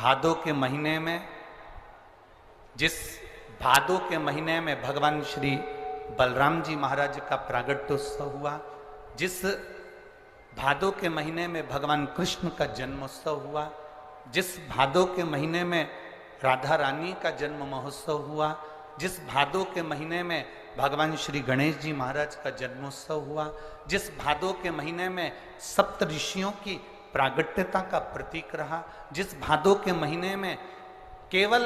भादों के महीने में, जिस भादों के महीने में भगवान श्री बलराम जी महाराज का प्रागट्योत्सव हुआ, जिस भादों के महीने में भगवान कृष्ण का जन्मोत्सव हुआ, जिस भादों के महीने में राधा रानी का जन्म महोत्सव हुआ, जिस भादों के महीने में भगवान श्री गणेश जी महाराज का जन्मोत्सव हुआ, जिस भादों के महीने में सप्त ऋषियों की प्रागट्यता का प्रतीक रहा, जिस भादों के महीने में केवल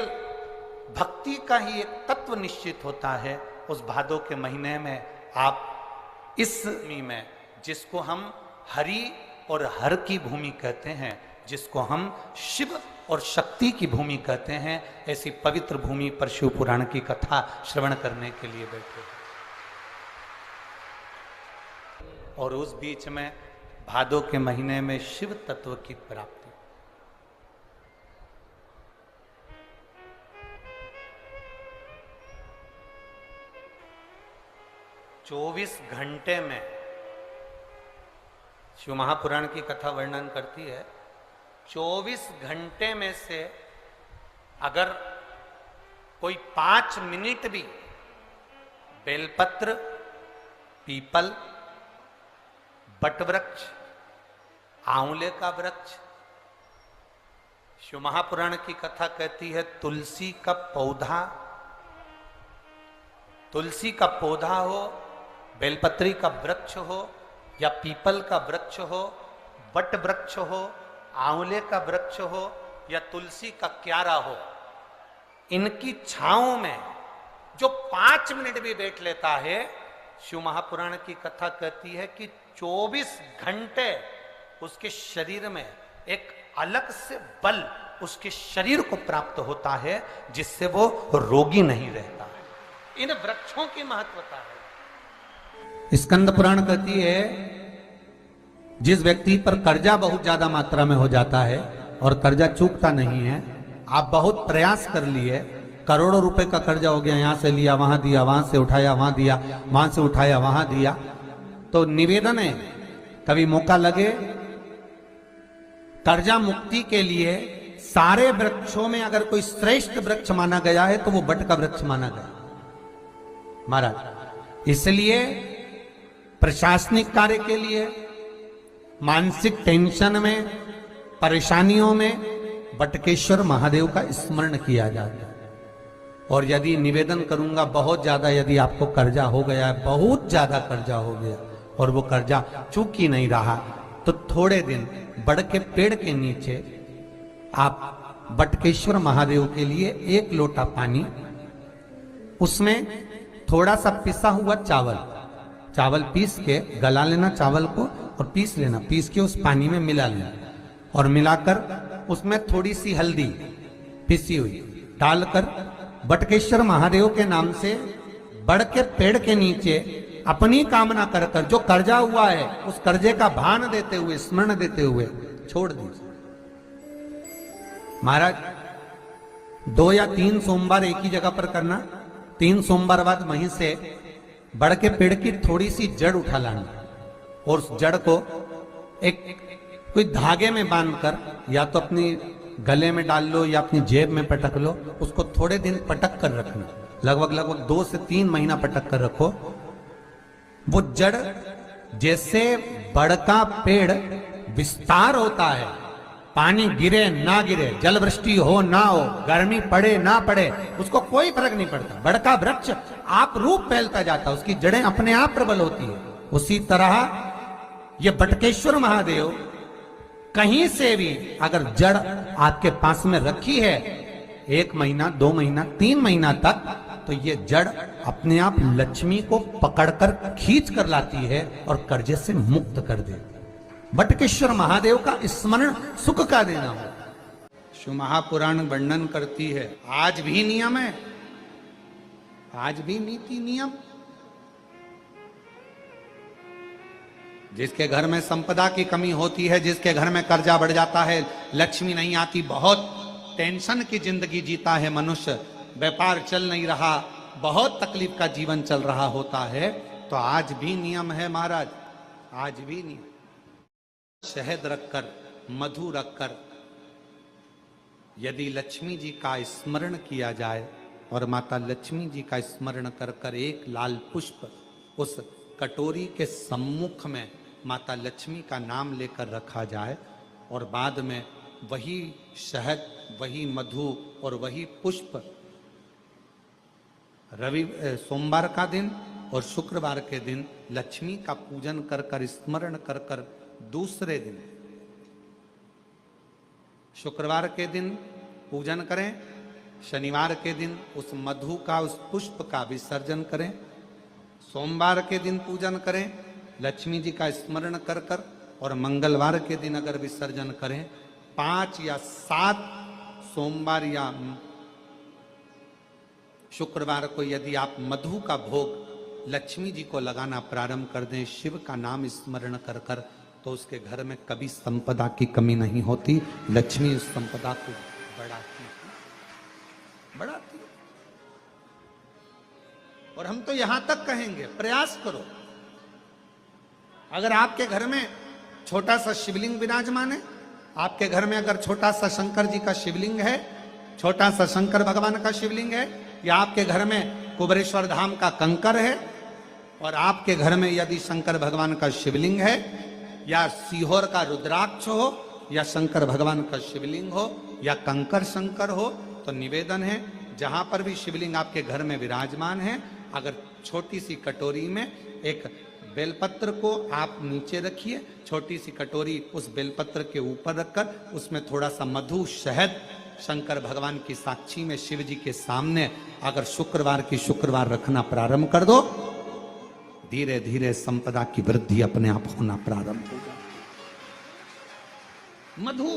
भक्ति का ही एक तत्व निश्चित होता है, उस भादों के महीने में आप इस भूमि में, जिसको हम हरि और हर की भूमि कहते हैं, जिसको हम शिव और शक्ति की भूमि कहते हैं, ऐसी पवित्र भूमि पर शिव पुराण की कथा श्रवण करने के लिए बैठे। और उस बीच में भादों के महीने में शिव तत्व की प्राप्ति। चौबीस घंटे में शिव महापुराण की कथा वर्णन करती है, 24 घंटे में से अगर कोई 5 मिनट भी बेलपत्र, पीपल, बटवृक्ष, आंवले का वृक्ष, शिव महापुराण की कथा कहती है तुलसी का पौधा हो, बेलपत्री का वृक्ष हो, या पीपल का वृक्ष हो, बट वृक्ष हो, आंवले का वृक्ष हो, या तुलसी का क्यारा हो, इनकी छांव में जो 5 मिनट भी बैठ लेता है, शिव महापुराण की कथा कहती है कि 24 घंटे उसके शरीर में एक अलग से बल उसके शरीर को प्राप्त होता है, जिससे वो रोगी नहीं रहता है। इन वृक्षों की महत्वता है। स्कंद पुराण कहती है जिस व्यक्ति पर कर्जा बहुत ज्यादा मात्रा में हो जाता है और कर्जा चूकता नहीं है, आप बहुत प्रयास कर लिए, करोड़ों रुपए का कर्जा हो गया, यहां से लिया वहां दिया, वहां से उठाया वहां दिया, वहां से उठाया वहां दिया, तो निवेदन है कभी मौका लगे कर्जा मुक्ति के लिए सारे वृक्षों में अगर कोई श्रेष्ठ वृक्ष माना गया है तो वो बट का वृक्ष माना गया महाराज। इसलिए प्रशासनिक कार्य के लिए, मानसिक टेंशन में, परेशानियों में बटकेश्वर महादेव का स्मरण किया जाता है। और यदि निवेदन करूंगा बहुत ज्यादा, यदि आपको कर्जा हो गया है, बहुत ज्यादा कर्जा हो गया और वो कर्जा चूक ही नहीं रहा, तो थोड़े दिन बड़ के पेड़ के नीचे आप बटकेश्वर महादेव के लिए 1 लोटा पानी, उसमें थोड़ा सा पिसा हुआ चावल पीस के गला लेना चावल को और पीस लेना, पीस के उस पानी में मिला लेना और मिलाकर उसमें थोड़ी सी हल्दी पिसी हुई डालकर बटकेश्वर महादेव के नाम से बड़ के पेड़ के नीचे अपनी कामना कर कर जो कर्जा हुआ है उस कर्जे का भान देते हुए, स्मरण देते हुए छोड़ दीजिए। महाराज 2 या 3 सोमवार एक ही जगह पर करना, 3 सोमवार बाद वहीं से बड़ के पेड़ की थोड़ी सी जड़ उठा लाना और उस जड़ को एक कोई धागे में बांधकर या तो अपनी गले में डाल लो या अपनी जेब में पटक लो, उसको थोड़े दिन पटक कर रखना, लगभग 2 से 3 महीना पटक कर रखो। वो जड़ जैसे बड़ का पेड़ विस्तार होता है, पानी गिरे ना गिरे, जल वृष्टि हो ना हो, गर्मी पड़े ना पड़े, उसको कोई फर्क नहीं पड़ता, बड़ का वृक्ष आप रूप फैलता जाता, उसकी जड़ें अपने आप प्रबल होती है। उसी तरह ये बटकेश्वर महादेव कहीं से भी अगर जड़ आपके पास में रखी है 1 महीना, 2 महीना, 3 महीना तक, तो ये जड़ अपने आप लक्ष्मी को पकड़कर खींच कर लाती है और कर्जे से मुक्त कर देती है। बटकेश्वर महादेव का स्मरण सुख का देना हो। शिव महापुराण वर्णन करती है, आज भी नियम है, आज भी नीति नियम। जिसके घर में संपदा की कमी होती है, जिसके घर में कर्जा बढ़ जाता है, लक्ष्मी नहीं आती, बहुत टेंशन की जिंदगी जीता है मनुष्य, व्यापार चल नहीं रहा, बहुत तकलीफ का जीवन चल रहा होता है, तो आज भी नियम है महाराज, आज भी नियम। शहद रखकर, मधु रखकर यदि लक्ष्मी जी का स्मरण किया जाए और माता लक्ष्मी जी का स्मरण कर कर एक लाल पुष्प उस कटोरी के सम्मुख में माता लक्ष्मी का नाम लेकर रखा जाए और बाद में वही शहद, वही मधु और वही पुष्प सोमवार का दिन और शुक्रवार के दिन लक्ष्मी का पूजन कर कर, स्मरण कर कर, दूसरे दिन शुक्रवार के दिन पूजन करें, शनिवार के दिन उस मधु का, उस पुष्प का विसर्जन करें, सोमवार के दिन पूजन करें लक्ष्मी जी का स्मरण कर कर, और मंगलवार के दिन अगर विसर्जन करें, 5 या 7 सोमवार या शुक्रवार को यदि आप मधु का भोग लक्ष्मी जी को लगाना प्रारंभ कर दें, शिव का नाम स्मरण कर कर, तो उसके घर में कभी संपदा की कमी नहीं होती। लक्ष्मी उस संपदा को बढ़ाती। और हम तो यहां तक कहेंगे, प्रयास करो, अगर आपके घर में छोटा सा शिवलिंग विराजमान है, आपके घर में अगर छोटा सा शंकर जी का शिवलिंग है, छोटा सा शंकर भगवान का शिवलिंग है, या आपके घर में कुबेरेश्वर धाम का कंकर है, और आपके घर में यदि शंकर भगवान का शिवलिंग है, या सीहोर का रुद्राक्ष हो, या शंकर भगवान का शिवलिंग हो, या कंकर शंकर हो, तो निवेदन है जहां पर भी शिवलिंग आपके घर में विराजमान है, अगर छोटी सी कटोरी में एक बेलपत्र को आप नीचे रखिए, छोटी सी कटोरी उस बेलपत्र के ऊपर रखकर उसमें थोड़ा सा मधु, शहद, शंकर भगवान की साक्षी में शिव जी के सामने अगर शुक्रवार की शुक्रवार रखना प्रारंभ कर दो, धीरे धीरे संपदा की वृद्धि अपने आप होना प्रारंभ होगा। मधु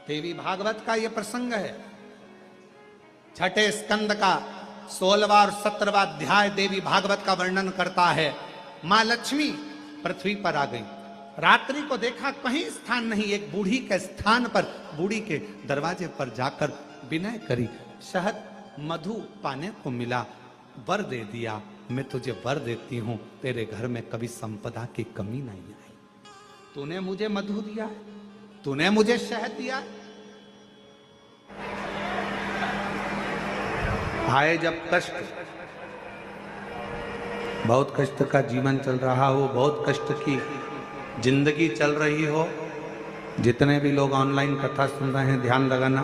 देवी भागवत का यह प्रसंग है, छठे स्कंद का 16वां और 17वां अध्याय देवी भागवत का वर्णन करता है। मां लक्ष्मी पृथ्वी पर आ गई, रात्रि को देखा कहीं स्थान नहीं, एक बूढ़ी के स्थान पर, बूढ़ी के दरवाजे पर जाकर विनय करी, शहद मधु पाने को मिला, वर दे दिया, मैं तुझे वर देती हूं, तेरे घर में कभी संपदा की कमी नहीं आई। तूने मुझे मधु दिया, तूने मुझे शहद दिया। आए जब कष्ट, बहुत कष्ट का जीवन चल रहा हो, बहुत कष्ट की जिंदगी चल रही हो, जितने भी लोग ऑनलाइन कथा सुन रहे हैं ध्यान लगाना,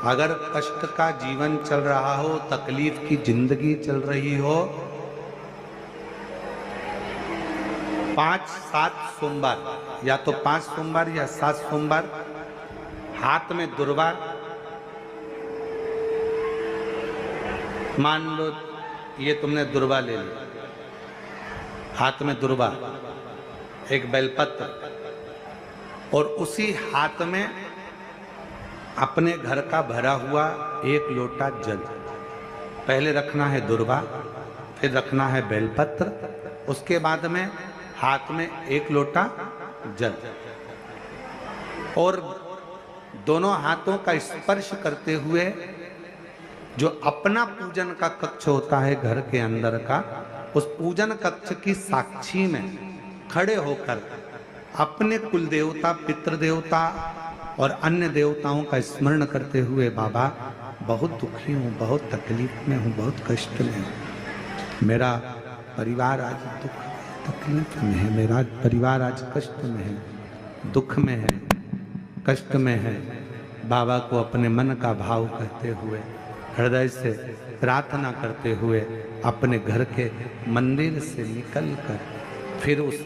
अगर कष्ट का जीवन चल रहा हो, तकलीफ की जिंदगी चल रही हो, 5-7 सोमवार, या तो 5 सोमवार या 7 सोमवार, हाथ में दुर्वा, मान लो ये तुमने दुर्वा ले ली, हाथ में दुर्वा, एक बेलपत्र, और उसी हाथ में अपने घर का भरा हुआ 1 लोटा जल, पहले रखना है दुर्वा, फिर रखना है बेलपत्र, उसके बाद में हाथ में 1 लोटा जल, और दोनों हाथों का स्पर्श करते हुए जो अपना पूजन का कक्ष होता है घर के अंदर का, उस पूजन कक्ष की साक्षी में खड़े होकर अपने कुल देवता, पितृदेवता और अन्य देवताओं का स्मरण करते हुए, बाबा बहुत दुखी हूँ, बहुत तकलीफ में हूँ, बहुत कष्ट में हूँ, मेरा परिवार आज दुख तकलीफ में है, मेरा परिवार आज कष्ट में है, दुख में है, कष्ट में है। बाबा को अपने मन का भाव कहते हुए, हृदय से प्रार्थना करते हुए अपने घर के मंदिर से निकलकर फिर उस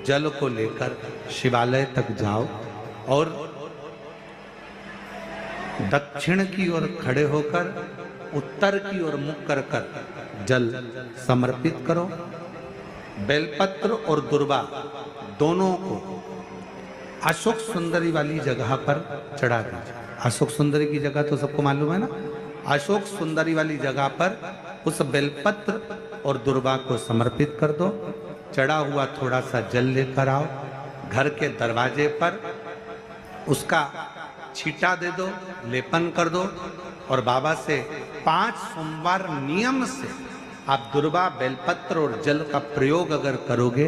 जल को लेकर शिवालय तक जाओ और दक्षिण की ओर खड़े होकर उत्तर की ओर मुख कर कर जल समर्पित करो। बेलपत्र और दुर्वा दोनों को अशोक सुंदरी वाली जगह पर चढ़ा दीजिए। अशोक सुंदरी की जगह तो सबको मालूम है ना। अशोक सुंदरी वाली जगह पर उस बेलपत्र और दुर्वा को समर्पित कर दो। चढ़ा हुआ थोड़ा सा जल लेकर आओ, घर के दरवाजे पर उसका छींटा दे दो, लेपन कर दो और बाबा से 5 सोमवार नियम से आप दुर्वा, बेलपत्र और जल का प्रयोग अगर करोगे,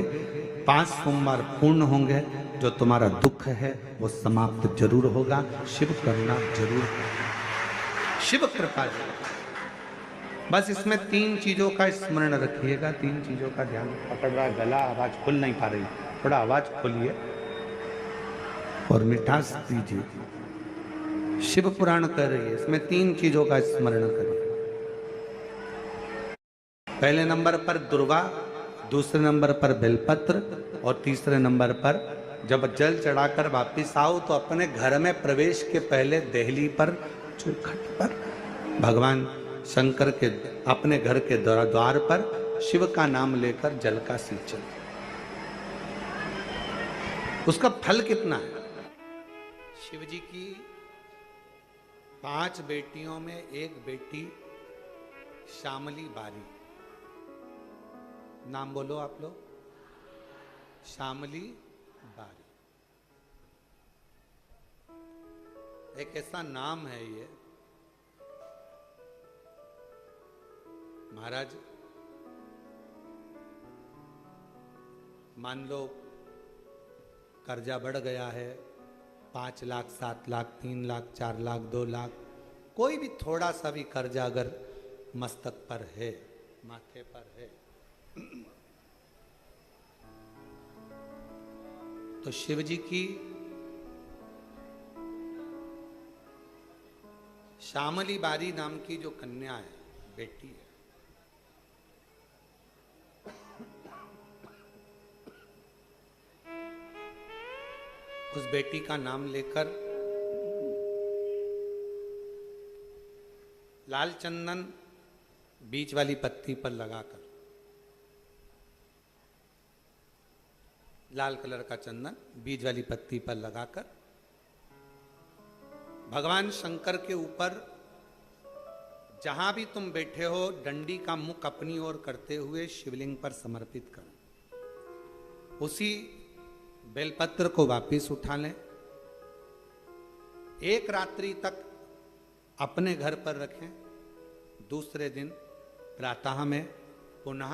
5 सोमवार पूर्ण होंगे, जो तुम्हारा दुख है वो समाप्त जरूर होगा। शिव करना जरूर, शिव कृपा जरूर। बस इसमें 3 चीजों का स्मरण रखिएगा, 3 चीजों का ध्यान। पकड़ रहा गला, आवाज खुल नहीं पा रही, थोड़ा आवाज खोलिए और मिठास दीजिए। शिव पुराण कर रही है, इसमें 3 चीजों का स्मरण करिए। पहले नंबर पर दुर्वा, दूसरे नंबर पर बेलपत्र और तीसरे नंबर पर जब जल चढ़ाकर वापिस आओ तो अपने घर में प्रवेश के पहले देहली पर, चौखट पर भगवान शंकर के अपने घर के द्वार पर शिव का नाम लेकर जल का सिंचन। उसका फल कितना है? शिव जी की 5 बेटियों में एक बेटी श्यामली बारी, नाम बोलो आप लोग, श्यामली बारी। एक ऐसा नाम है ये, महाराज मान लो कर्जा बढ़ गया है, 5 लाख, 7 लाख, 3 लाख, 4 लाख, 2 लाख, कोई भी थोड़ा सा भी कर्जा अगर मस्तक पर है, माथे पर है, तो शिव जी की श्यामली बारी नाम की जो कन्या है, बेटी है, उस बेटी का नाम लेकर लाल चंदन बीच वाली पत्ती पर लगाकर, लाल कलर का चंदन बीज वाली पत्ती पर लगाकर भगवान शंकर के ऊपर जहां भी तुम बैठे हो डंडी का मुख अपनी ओर करते हुए शिवलिंग पर समर्पित करो। उसी बेलपत्र को वापिस उठा लें, एक रात्रि तक अपने घर पर रखें, दूसरे दिन प्रातः में पुनः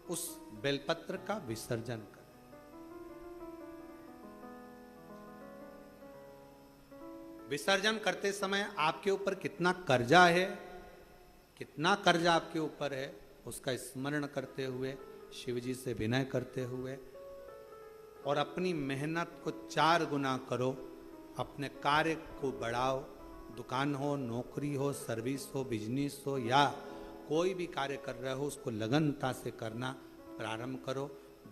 उस बेलपत्र का विसर्जन करें। विसर्जन करते समय आपके ऊपर कितना कर्जा है, कितना कर्जा आपके ऊपर है, उसका स्मरण करते हुए, शिव जी से विनय करते हुए और अपनी मेहनत को 4 गुना करो, अपने कार्य को बढ़ाओ। दुकान हो, नौकरी हो, सर्विस हो, बिजनेस हो या कोई भी कार्य कर रहे हो, उसको लगनता से करना प्रारंभ करो।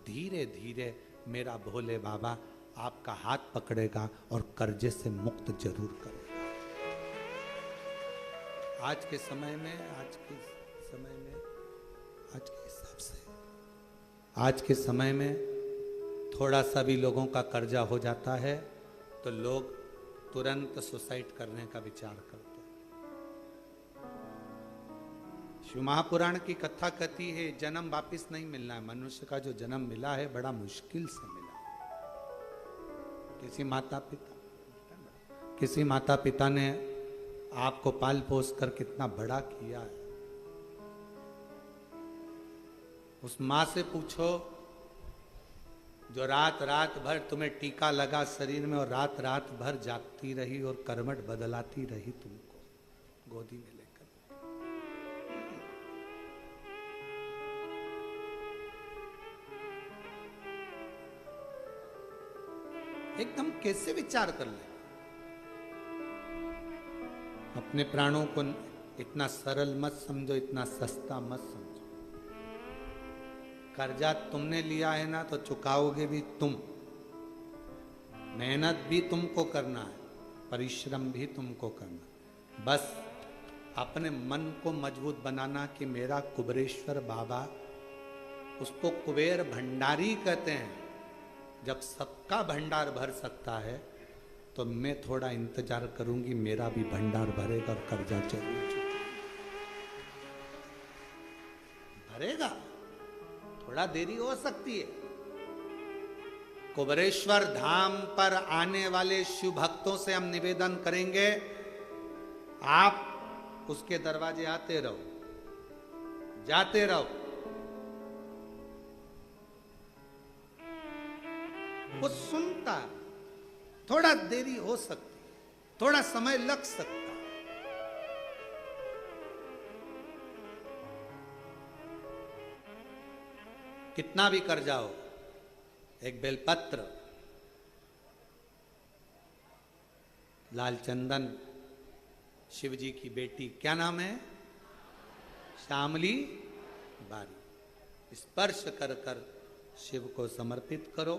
धीरे धीरे मेरा भोले बाबा आपका हाथ पकड़ेगा और कर्जे से मुक्त जरूर करेगा। आज के समय में, आज के हिसाब से, आज के समय में थोड़ा सा भी लोगों का कर्जा हो जाता है तो लोग तुरंत सुसाइड करने का विचार करते हैं। शिव महापुराण की कथा कहती है जन्म वापिस नहीं मिलना है। मनुष्य का जो जन्म मिला है बड़ा मुश्किल से मिला। किसी माता पिता ने आपको पाल पोस कर कितना बड़ा किया है। उस माँ से पूछो जो रात रात भर तुम्हें टीका लगा शरीर में और रात रात भर जागती रही और करवट बदलाती रही तुमको गोदी में लेकर। एकदम कैसे विचार कर ले। अपने प्राणों को इतना सरल मत समझो, इतना सस्ता मत समझो। कर्जा तुमने लिया है ना तो चुकाओगे भी तुम। मेहनत भी तुमको करना है, परिश्रम भी तुमको करना। बस अपने मन को मजबूत बनाना कि मेरा कुबेरेश्वर बाबा, उसको कुबेर भंडारी कहते हैं। जब सबका भंडार भर सकता है तो मैं थोड़ा इंतजार करूंगी, मेरा भी भंडार भरेगा और कर्जा जरूर भरेगा। थोड़ा देरी हो सकती है। कुबेरेश्वर धाम पर आने वाले शिव भक्तों से हम निवेदन करेंगे, आप उसके दरवाजे आते रहो, जाते रहो। वो सुनता, थोड़ा देरी हो सकती, थोड़ा समय लग सकता, कितना भी कर जाओ, एक बेलपत्र, लालचंदन, शिव जी की बेटी, क्या नाम है, श्यामली बारी, स्पर्श कर कर शिव को समर्पित करो।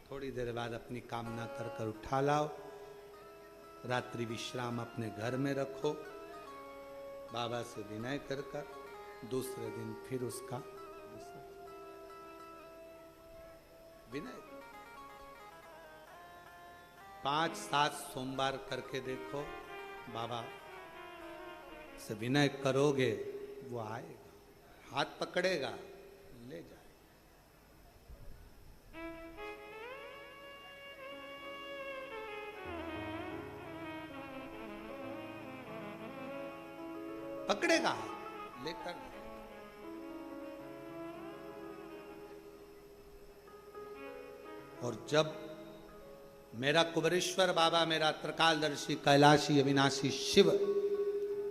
थोड़ी देर बाद अपनी कामना कर कर उठा लाओ। रात्रि विश्राम अपने घर में रखो। बाबा से विनय कर कर दूसरे दिन फिर उसका विनय 5-7 सोमवार करके देखो। बाबा से विनय करोगे, वो आएगा, हाथ पकड़ेगा, ले जाए। पकड़ेगा, लेकर और जब मेरा कुबरेश्वर बाबा, मेरा त्रिकालदर्शी कैलाशी अविनाशी शिव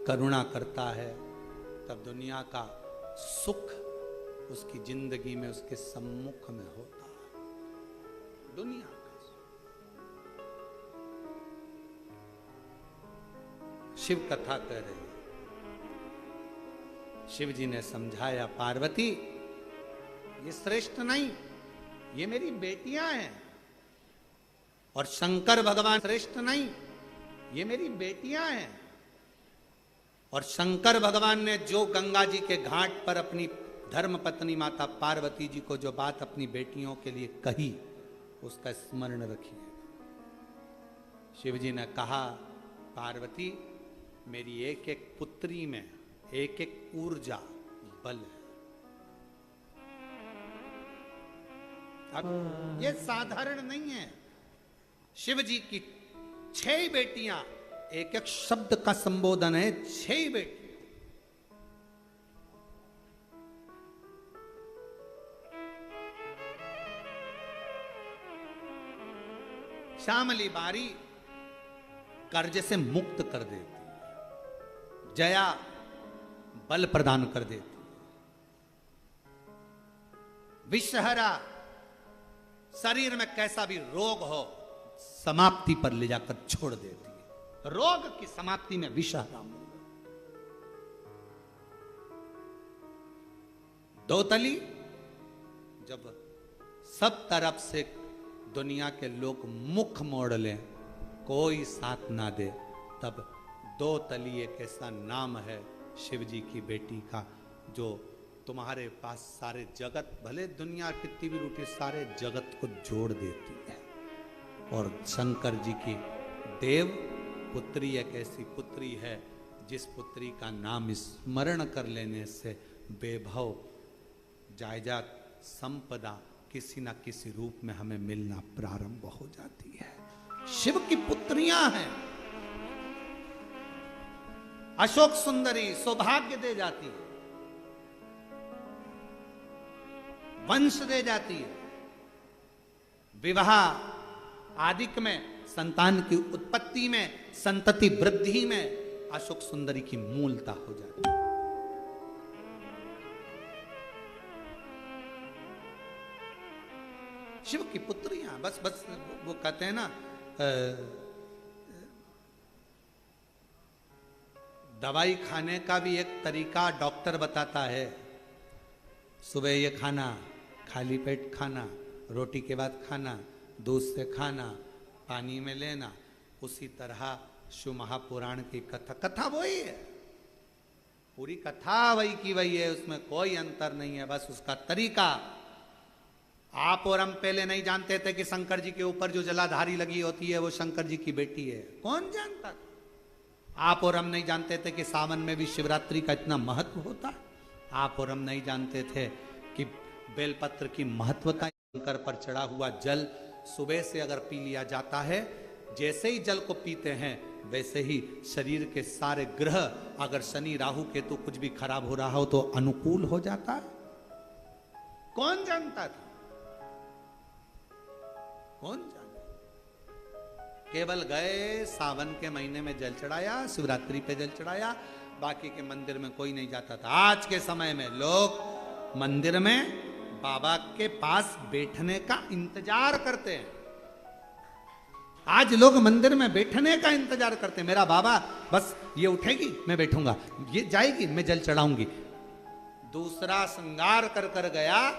करुणा करता है, तब दुनिया का सुख उसकी जिंदगी में, उसके सम्मुख में होता है। दुनिया का सुख। शिव कथा कह रहे हैं, शिव जी ने समझाया, पार्वती ये श्रेष्ठ नहीं, ये मेरी बेटियां हैं। और शंकर भगवान श्रेष्ठ नहीं, ये मेरी बेटियां हैं। और शंकर भगवान ने जो गंगा जी के घाट पर अपनी धर्म पत्नी माता पार्वती जी को जो बात अपनी बेटियों के लिए कही, उसका स्मरण रखिए। शिव जी ने कहा, पार्वती मेरी एक एक पुत्री में एक एक ऊर्जा बल है। अब ये साधारण नहीं है। शिव जी की 6 बेटियां, एक एक शब्द का संबोधन है, 6 बेटियां। श्यामली बारी कर्ज से मुक्त कर देती है, जया बल प्रदान कर देती है, विषहरा शरीर में कैसा भी रोग हो समाप्ति पर ले जाकर छोड़ देती है। रोग की समाप्ति में विषहरा मूल। दोतली, जब सब तरफ से दुनिया के लोग मुख मोड़ लें, कोई साथ ना दे, तब दो तली एक ऐसा नाम है शिव जी की बेटी का, जो तुम्हारे पास सारे जगत, भले दुनिया कितनी भी रूठी, सारे जगत को जोड़ देती है। और शंकर जी की देव पुत्री एक ऐसी पुत्री है जिस पुत्री का नाम स्मरण कर लेने से वैभव, जायदाद, संपदा किसी न किसी रूप में हमें मिलना प्रारंभ हो जाती है। शिव की पुत्रियां हैं। अशोक सुंदरी सौभाग्य दे जाती है, वंश दे जाती है, विवाह आदिक में, संतान की उत्पत्ति में, संतति वृद्धि में अशोक सुंदरी की मूलता हो जाती है। शिव की पुत्रियां, बस वो कहते हैं ना, दवाई खाने का भी एक तरीका डॉक्टर बताता है। सुबह ये खाना, खाली पेट खाना, रोटी के बाद खाना, दूध से खाना, पानी में लेना। उसी तरह शिव महापुराण की कथा वही है, पूरी कथा वही की वही है, उसमें कोई अंतर नहीं है, बस उसका तरीका। आप और हम पहले नहीं जानते थे कि शंकर जी के ऊपर जो जलाधारी लगी होती है वो शंकर जी की बेटी है, कौन जानता था? आप और हम नहीं जानते थे कि सावन में भी शिवरात्रि का इतना महत्व होता है। आप और हम नहीं जानते थे कि बेलपत्र की महत्वता, शंकर पर चढ़ा हुआ जल सुबह से अगर पी लिया जाता है, जैसे ही जल को पीते हैं वैसे ही शरीर के सारे ग्रह, अगर शनि राहु केतु कुछ भी खराब हो रहा हो तो अनुकूल हो जाता है। कौन जानता था? कौन जाने। केवल गए, सावन के महीने में जल चढ़ाया, शिवरात्रि पे जल चढ़ाया, बाकी के मंदिर में कोई नहीं जाता था। आज के समय में लोग मंदिर में बाबा के पास बैठने का इंतजार करते हैं। आज लोग मंदिर में बैठने का इंतजार करते हैं। मेरा बाबा बस ये उठेगी मैं बैठूंगा, ये जाएगी मैं जल चढ़ाऊंगी। दूसरा श्रृंगार कर कर गया,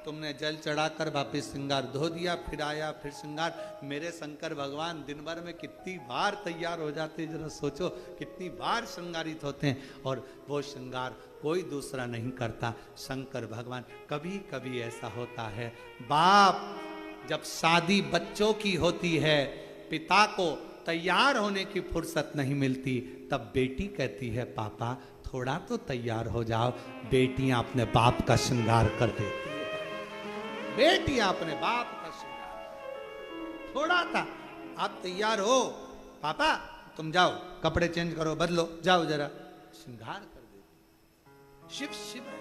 तुमने जल चढ़ाकर वापिस श्रृंगार धो दिया, फिर आया फिर श्रृंगार। मेरे शंकर भगवान दिन भर में कितनी बार तैयार हो जाते, जरा सोचो कितनी बार श्रृंगारित होते हैं, और वो श्रृंगार कोई दूसरा नहीं करता, शंकर भगवान। कभी कभी ऐसा होता है, बाप जब शादी बच्चों की होती है, पिता को तैयार होने की फुर्सत नहीं मिलती, तब बेटी कहती है पापा थोड़ा तो तैयार हो जाओ। बेटियां अपने बाप का श्रृंगार कर देती है, बेटियां अपने बाप का श्रृंगार। थोड़ा था आप तैयार हो, पापा तुम जाओ कपड़े चेंज करो, बदलो, जाओ जरा, श्रृंगार कर देती। शिव शिव है।